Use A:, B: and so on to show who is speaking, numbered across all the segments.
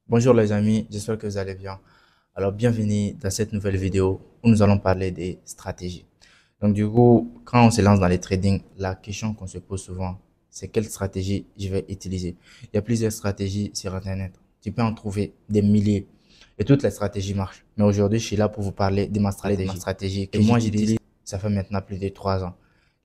A: Bonjour les amis, j'espère que vous allez bien. Alors bienvenue dans cette nouvelle vidéo où nous allons parler des stratégies. Donc du coup, quand on se lance dans les trading, la question qu'on se pose souvent, c'est quelle stratégie je vais utiliser. Il y a plusieurs stratégies sur Internet. Tu peux en trouver des milliers et toutes les stratégies marchent. Mais aujourd'hui, je suis là pour vous parler de ma stratégie que moi j'utilise. Ça fait maintenant plus de 3 ans.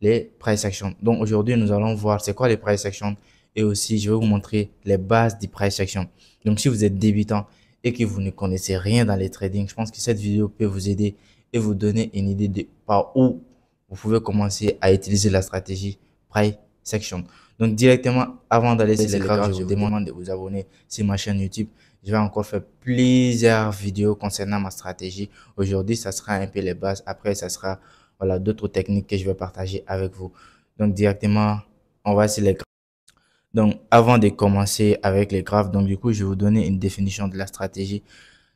A: Les price action. Donc aujourd'hui, nous allons voir c'est quoi les price action et aussi je vais vous montrer les bases du price action. Donc si vous êtes débutant et que vous ne connaissez rien dans les trading, je pense que cette vidéo peut vous aider et vous donner une idée de par où vous pouvez commencer à utiliser la stratégie price action. Donc directement, avant d'aller sur l'écran, je vous demande de vous abonner sur ma chaîne YouTube. Je vais encore faire plusieurs vidéos concernant ma stratégie. Aujourd'hui, ça sera un peu les bases. Après, ça sera voilà, d'autres techniques que je vais partager avec vous. Donc directement, on va sur l'écran. Donc, avant de commencer avec les graphes, donc du coup, je vais vous donner une définition de la stratégie.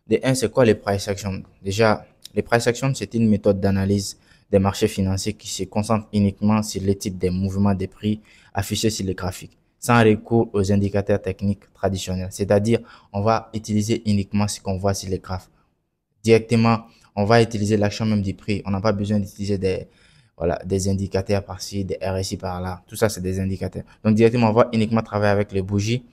A: De un, c'est quoi les price actions? Déjà, les price actions, c'est une méthode d'analyse des marchés financiers qui se concentre uniquement sur les types des mouvements des prix affichés sur les graphiques, sans recours aux indicateurs techniques traditionnels. C'est-à-dire, on va utiliser uniquement ce qu'on voit sur les graphes. Directement, on va utiliser l'action même du prix. On n'a pas besoin d'utiliser des indicateurs par-ci, des RSI par-là. Tout ça, c'est des indicateurs. Donc, directement, on va uniquement travailler avec les bougies.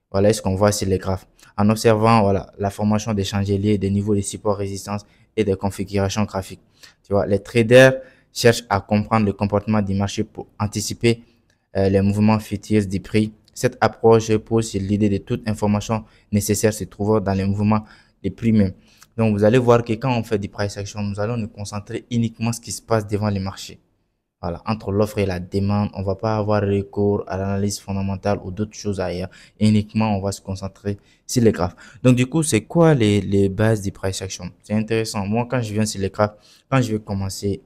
A: Voilà ce qu'on voit sur les graphes. En observant, voilà, la formation des chandeliers, des niveaux de support résistance et des configurations graphiques. Tu vois, les traders cherchent à comprendre le comportement du marché pour anticiper les mouvements futurs du prix. Cette approche repose sur l'idée de toute information nécessaire se trouvant dans les mouvements des prix même. Donc, vous allez voir que quand on fait du price action, nous allons nous concentrer uniquement sur ce qui se passe devant les marchés. Voilà, entre l'offre et la demande, on va pas avoir recours à l'analyse fondamentale ou d'autres choses ailleurs. Uniquement, on va se concentrer sur les graphes. Donc, du coup, c'est quoi les bases du price action? C'est intéressant. Moi, quand je viens sur les graphes, quand je vais commencer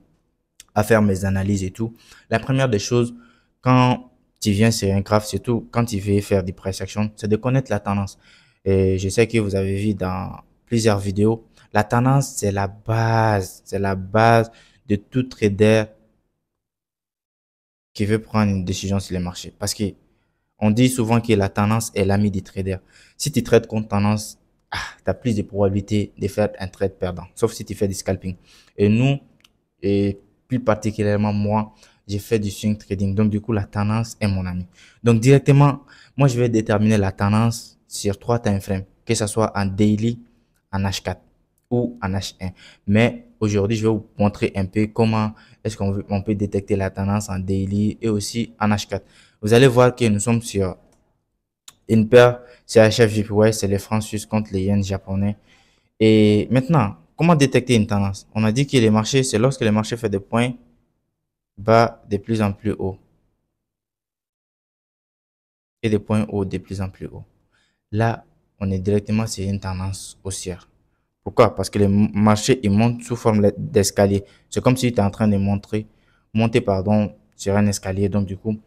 A: à faire mes analyses et tout, la première des choses, quand tu viens sur un graphe, surtout quand tu veux faire du price action, c'est de connaître la tendance. Et je sais que vous avez vu dans plusieurs vidéos, la tendance, c'est la base de tout trader qui veut prendre une décision sur les marchés. Parce que on dit souvent que la tendance est l'ami des traders. Si tu trades contre tendance, tu as plus de probabilité de faire un trade perdant. Sauf si tu fais du scalping. Et nous, et plus particulièrement moi, j'ai fait du swing trading. Donc, du coup, la tendance est mon ami. Donc, directement, moi, je vais déterminer la tendance sur 3 time frames, que ce soit en daily, en H4 ou en H1. Mais aujourd'hui, je vais vous montrer un peu comment est-ce qu'on peut détecter la tendance en daily et aussi en H4. Vous allez voir que nous sommes sur une paire CHF JPY, c'est les francs suisses contre les yens japonais. Et maintenant, comment détecter une tendance? On a dit que les marchés, c'est lorsque les marchés font des points bas de plus en plus haut et des points hauts de plus en plus haut. Là, on est directement sur une tendance haussière. Pourquoi? Parce que les marchés, ils montent sous forme d'escalier. C'est comme si tu es en train de monter, pardon, sur un escalier. Donc, du coup,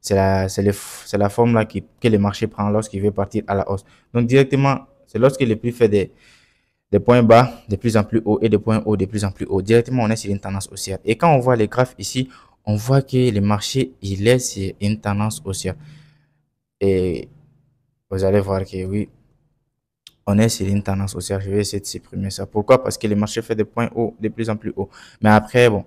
A: c'est la forme là que le marché prend lorsqu'il veut partir à la hausse. Donc, directement, c'est lorsque le prix fait des points bas de plus en plus haut et des points hauts de plus en plus haut. Directement, on est sur une tendance haussière. Et quand on voit les graphes ici, on voit que le marché, il est sur une tendance haussière. Et vous allez voir que oui, on est sur une tendance haussière. Je vais essayer de supprimer ça. Pourquoi? Parce que le marché fait des points hauts de plus en plus haut. Mais après, bon,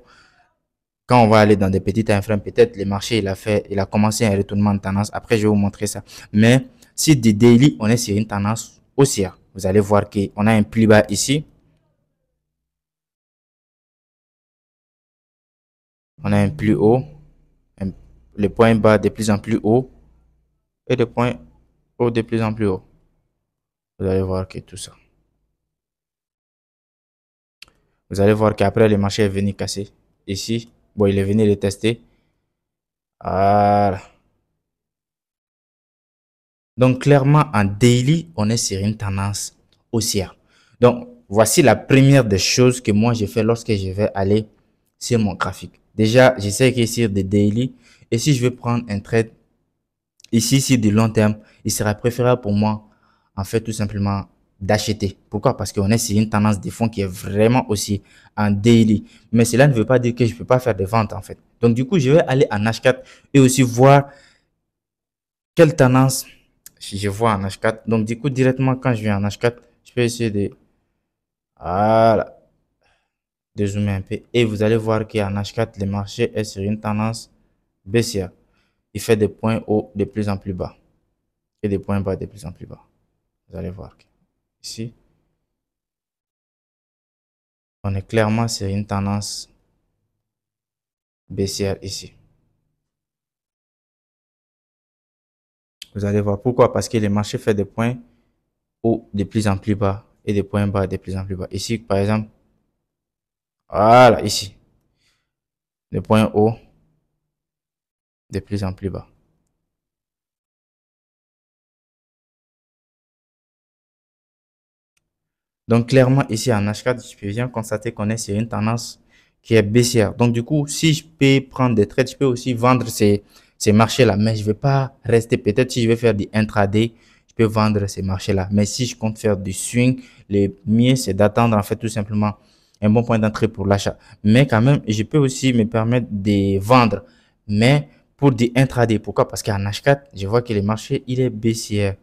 A: quand on va aller dans des petits time frames, peut-être le marché, il a commencé un retournement de tendance. Après, je vais vous montrer ça. Mais si du daily, on est sur une tendance haussière. Vous allez voir qu'on a un plus bas ici. On a un plus haut, le point bas de plus en plus haut et le point haut de plus en plus haut. Vous allez voir que tout ça. Vous allez voir qu'après, le marché est venu casser ici. Bon, il est venu le tester. Voilà. Donc, clairement, en daily, on est sur une tendance haussière. Donc, voici la première des choses que moi, j'ai fait lorsque je vais aller sur mon graphique. Déjà, j'essaie que sur des daily. Et si je veux prendre un trade ici, sur du long terme, il sera préférable pour moi, en fait, tout simplement, d'acheter. Pourquoi? Parce qu'on est sur une tendance de fond qui est vraiment aussi en daily. Mais cela ne veut pas dire que je ne peux pas faire des ventes, en fait. Donc, du coup, je vais aller en H4 et aussi voir quelle tendance Si je vois en H4, donc du coup, directement, quand je viens en H4, je peux essayer de, voilà, de zoomer un peu. Et vous allez voir qu'en H4, le marché est sur une tendance baissière. Il fait des points hauts de plus en plus bas et des points bas de plus en plus bas. Vous allez voir ici, on est clairement sur une tendance baissière ici. Vous allez voir pourquoi? Parce que le marché fait des points hauts de plus en plus bas et des points bas de plus en plus bas. Ici, par exemple, voilà, ici, des points hauts de plus en plus bas. Donc, clairement, ici en H4, je peux bien constater qu'on est sur une tendance qui est baissière. Donc, du coup, si je peux prendre des trades, je peux aussi vendre ces marchés-là. Mais je ne vais pas rester, peut-être si je vais faire du intraday, je peux vendre ces marchés-là. Mais si je compte faire du swing, le mieux, c'est d'attendre, en fait, tout simplement, un bon point d'entrée pour l'achat. Mais quand même, je peux aussi me permettre de vendre. Mais pour du intraday, pourquoi? Parce qu'en H4, je vois que le marché, il est baissière.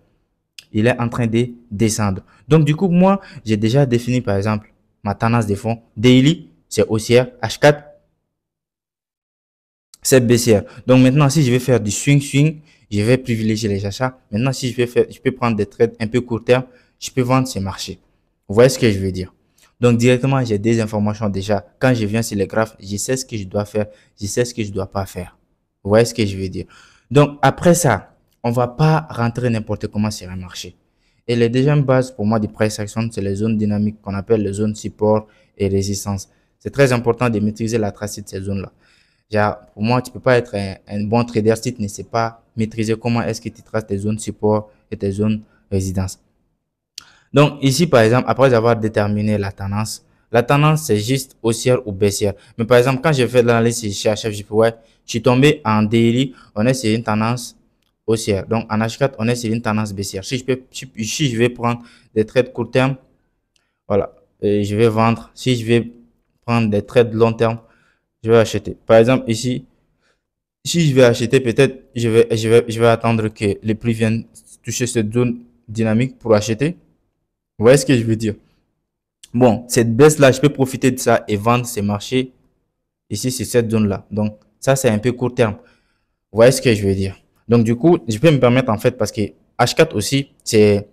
A: Il est en train de descendre. Donc, du coup, moi, j'ai déjà défini, par exemple, ma tendance de fond. Daily, c'est haussière. H4, c'est baissière. Donc, maintenant, si je vais faire du swing, je vais privilégier les achats. Maintenant, si je peux prendre des trades un peu court terme, je peux vendre ces marchés. Vous voyez ce que je veux dire? Donc, directement, j'ai des informations déjà. Quand je viens sur les graphes, je sais ce que je dois faire. Je sais ce que je dois pas faire. Vous voyez ce que je veux dire? Donc, après ça, on va pas rentrer n'importe comment sur un marché. Et les deuxièmes bases pour moi du price action, c'est les zones dynamiques qu'on appelle les zones support et résistance. C'est très important de maîtriser la tracée de ces zones-là. Pour moi, tu peux pas être un bon trader si tu ne sais pas maîtriser comment est-ce que tu traces tes zones support et tes zones résistance. Donc, ici, par exemple, après avoir déterminé la tendance, c'est juste haussière ou baissière. Mais par exemple, quand j'ai fait l'analyse chez HF, je ouais, je suis tombé en daily, on est sur une tendance haussière. Donc, en H4, on est sur une tendance baissière. Si je vais prendre des trades court terme, voilà, et je vais vendre. Si je vais prendre des trades long terme, je vais acheter. Par exemple, ici, si je vais acheter, peut-être, je vais attendre que les prix viennent toucher cette zone dynamique pour acheter. Vous voyez ce que je veux dire? Bon, cette baisse-là, je peux profiter de ça et vendre ces marchés ici, c'est cette zone-là. Donc, ça, c'est un peu court terme. Vous voyez ce que je veux dire? Donc, du coup, je peux me permettre, en fait, parce que H4 aussi, c'est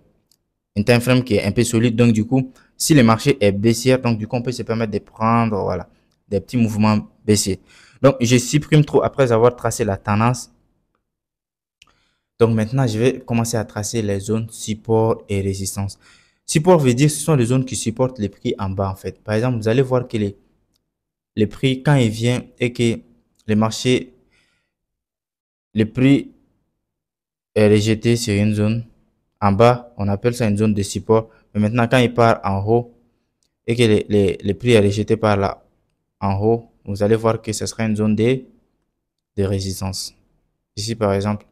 A: un time frame qui est un peu solide. Donc, du coup, si le marché est baissier, donc, du coup, on peut se permettre de prendre, voilà, des petits mouvements baissiers. Donc, je supprime trop après avoir tracé la tendance. Donc, maintenant, je vais commencer à tracer les zones support et résistance. Support veut dire que ce sont les zones qui supportent les prix en bas, en fait. Par exemple, vous allez voir que les prix, quand il vient et que le marché, le prix est rejeté sur une zone en bas, on appelle ça une zone de support. Mais maintenant, quand il part en haut et que le prix est rejeté par là en haut, vous allez voir que ce sera une zone de résistance. Ici, par exemple,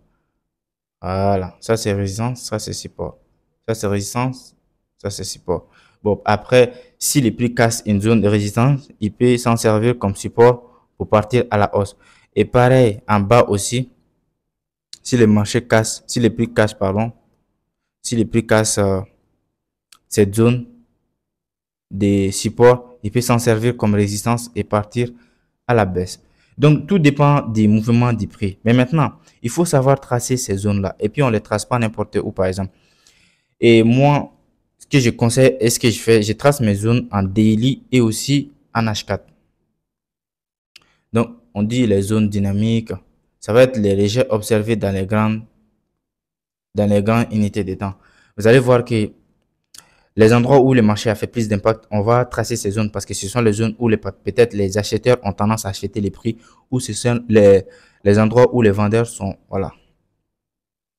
A: voilà, ça c'est résistance, ça c'est support. Ça c'est résistance, ça c'est support. Bon, après, si le prix casse une zone de résistance, il peut s'en servir comme support pour partir à la hausse. Et pareil, en bas aussi, si le marché casse, si le prix casse, pardon, si le prix casse cette zone de support, il peut s'en servir comme résistance et partir à la baisse. Donc, tout dépend des mouvements du prix. Mais maintenant, il faut savoir tracer ces zones-là. Et puis, on ne les trace pas n'importe où, par exemple. Et moi, ce que je conseille et ce que je fais, je trace mes zones en daily et aussi en H4. Donc, on dit les zones dynamiques. Ça va être les rejets observés dans les grandes unités de temps. Vous allez voir que les endroits où le marché a fait plus d'impact, on va tracer ces zones parce que ce sont les zones où peut-être les acheteurs ont tendance à acheter les prix ou ce sont les endroits où les vendeurs sont, voilà,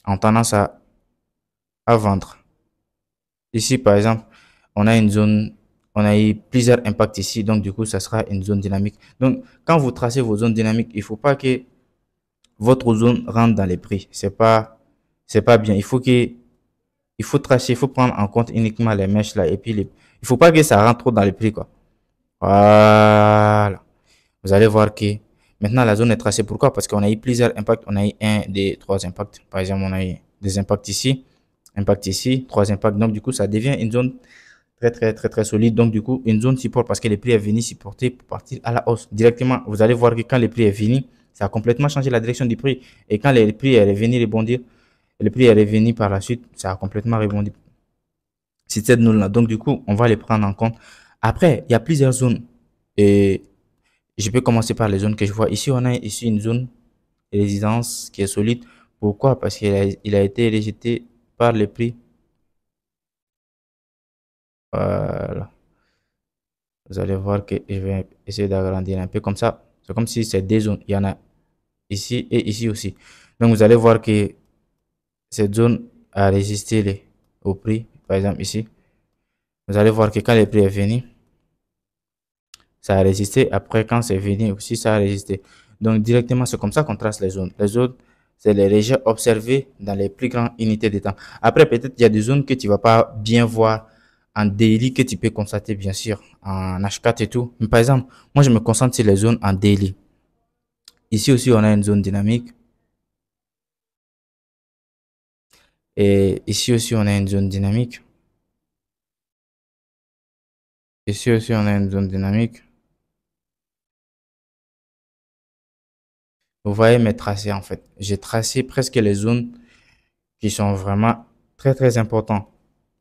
A: ont tendance à vendre. Ici, par exemple, on a une zone, on a eu plusieurs impacts ici, donc du coup, ça sera une zone dynamique. Donc, quand vous tracez vos zones dynamiques, il faut pas que votre zone rentre dans les prix. C'est pas bien. Il faut tracer, il faut prendre en compte uniquement les mèches là et puis il faut pas que ça rentre trop dans les prix, quoi. Voilà. Vous allez voir que maintenant la zone est tracée. Pourquoi? Parce qu'on a eu plusieurs impacts. On a eu un, deux, trois impacts. Par exemple, on a eu des impacts ici, 3 impacts. Donc, du coup, ça devient une zone très solide. Donc, du coup, une zone support parce que le prix est venu supporter pour partir à la hausse. Directement, vous allez voir que quand le prix est venu, ça a complètement changé la direction du prix. Et quand le prix est revenu rebondir, le prix est revenu par la suite, ça a complètement rebondi. C'est cette zone-là. Donc, du coup, on va les prendre en compte. Après, il y a plusieurs zones. Et je peux commencer par les zones que je vois. Ici, on a ici une zone de résistance qui est solide. Pourquoi? Parce qu'il a été rejeté par le prix. Voilà. Vous allez voir que je vais essayer d'agrandir un peu comme ça. C'est comme si c'est deux zones. Il y en a ici et ici aussi. Donc, vous allez voir que cette zone a résisté au prix. Par exemple, ici. Vous allez voir que quand le prix est venu, ça a résisté. Après, quand c'est venu aussi, ça a résisté. Donc, directement, c'est comme ça qu'on trace les zones. Les zones, c'est les régions observées dans les plus grandes unités de temps. Après, peut-être il y a des zones que tu vas pas bien voir en daily, que tu peux constater, bien sûr, en H4 et tout. Mais par exemple, moi, je me concentre sur les zones en daily. Ici aussi, on a une zone dynamique. Et ici aussi, on a une zone dynamique. Ici aussi, on a une zone dynamique. Vous voyez mes tracés, en fait. J'ai tracé presque les zones qui sont vraiment très importants.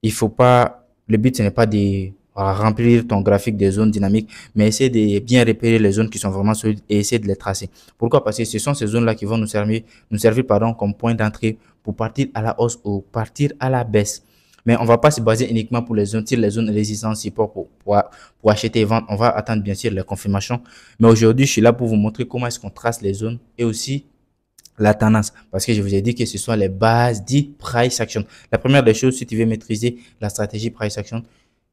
A: Il faut pas, le but ce n'est pas de remplir ton graphique des zones dynamiques, mais essayer de bien repérer les zones qui sont vraiment solides et essayer de les tracer. Pourquoi? Parce que ce sont ces zones-là qui vont nous servir pardon, comme point d'entrée pour partir à la hausse ou partir à la baisse. Mais on va pas se baser uniquement pour les zones, sur les zones résistance support pour acheter et vendre. On va attendre bien sûr les confirmations. Mais aujourd'hui, je suis là pour vous montrer comment est-ce qu'on trace les zones et aussi la tendance, parce que je vous ai dit que ce sont les bases dites price action. La première des choses, si tu veux maîtriser la stratégie price action,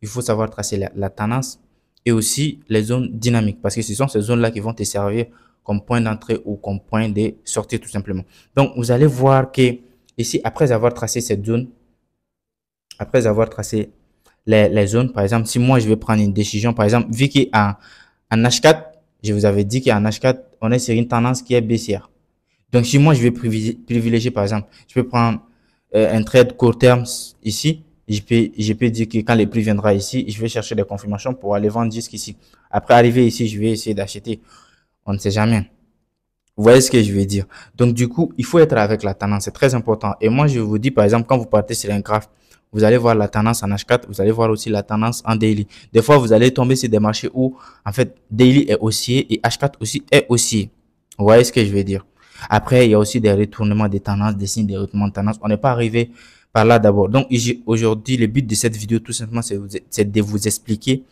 A: il faut savoir tracer la tendance et aussi les zones dynamiques, parce que ce sont ces zones-là qui vont te servir comme point d'entrée ou comme point de sortie tout simplement. Donc, vous allez voir que ici, après avoir tracé cette zone, après avoir tracé les zones, par exemple, si moi je vais prendre une décision, par exemple, vu qu'en H4, je vous avais dit qu'en H4, on est sur une tendance qui est baissière. Donc, si moi, je vais privilégier, par exemple, je peux prendre un trade court terme ici. Je peux dire que quand le prix viendra ici, je vais chercher des confirmations pour aller vendre jusqu'ici. Après, arriver ici, je vais essayer d'acheter. On ne sait jamais. Vous voyez ce que je veux dire? Donc, du coup, il faut être avec la tendance. C'est très important. Et moi, je vous dis, par exemple, quand vous partez sur un graphe, vous allez voir la tendance en H4, vous allez voir aussi la tendance en daily. Des fois, vous allez tomber sur des marchés où, en fait, daily est haussier et H4 aussi est haussier. Vous voyez ce que je veux dire? Après, il y a aussi des retournements de tendance, des signes de retournement de tendance. On n'est pas arrivé par là d'abord. Donc, aujourd'hui, le but de cette vidéo, tout simplement, c'est de vous expliquer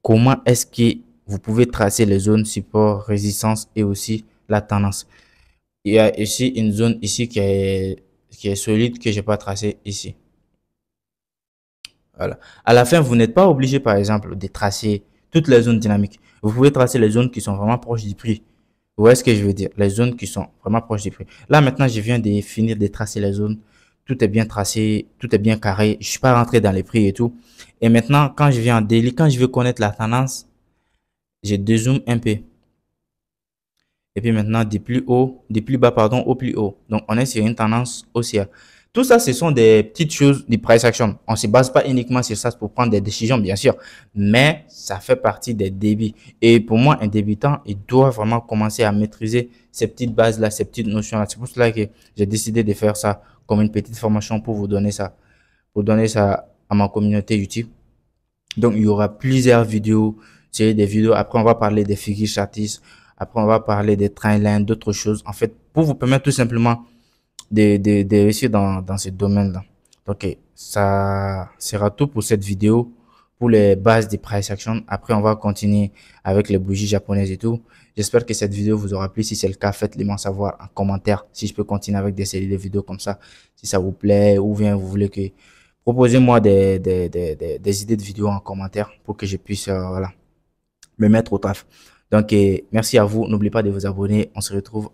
A: comment est-ce que vous pouvez tracer les zones support, résistance et aussi la tendance. Il y a ici une zone ici qui est solide que j'ai pas tracé ici. Voilà. À la fin, vous n'êtes pas obligé, par exemple, de tracer toutes les zones dynamiques. Vous pouvez tracer les zones qui sont vraiment proches du prix. Vous voyez ce que je veux dire? Les zones qui sont vraiment proches du prix. Là, maintenant, je viens de finir de tracer les zones. Tout est bien tracé, tout est bien carré. Je suis pas rentré dans les prix et tout. Et maintenant, quand je viens en daily, quand je veux connaître la tendance, je dézoome un peu. Et puis maintenant, du plus haut, du plus bas, pardon, au plus haut. Donc, on est sur une tendance haussière. Tout ça, ce sont des petites choses du price action. On ne se base pas uniquement sur ça pour prendre des décisions, bien sûr, mais ça fait partie des débits. Et pour moi, un débutant, il doit vraiment commencer à maîtriser ces petites bases-là, ces petites notions-là. C'est pour cela que j'ai décidé de faire ça comme une petite formation pour donner ça à ma communauté YouTube. Donc, il y aura plusieurs vidéos, c'est des vidéos. Après, on va parler des figures chartistes. Après, on va parler des trendlines, d'autres choses. En fait, pour vous permettre tout simplement de réussir dans ce domaine-là. Donc, ça sera tout pour cette vidéo, pour les bases des price action. Après, on va continuer avec les bougies japonaises et tout. J'espère que cette vidéo vous aura plu. Si c'est le cas, faites-le moi savoir en commentaire si je peux continuer avec des séries de vidéos comme ça. Si ça vous plaît ou bien vous voulez que proposez-moi des idées de vidéos en commentaire pour que je puisse voilà, me mettre au taf. Donc, merci à vous. N'oubliez pas de vous abonner. On se retrouve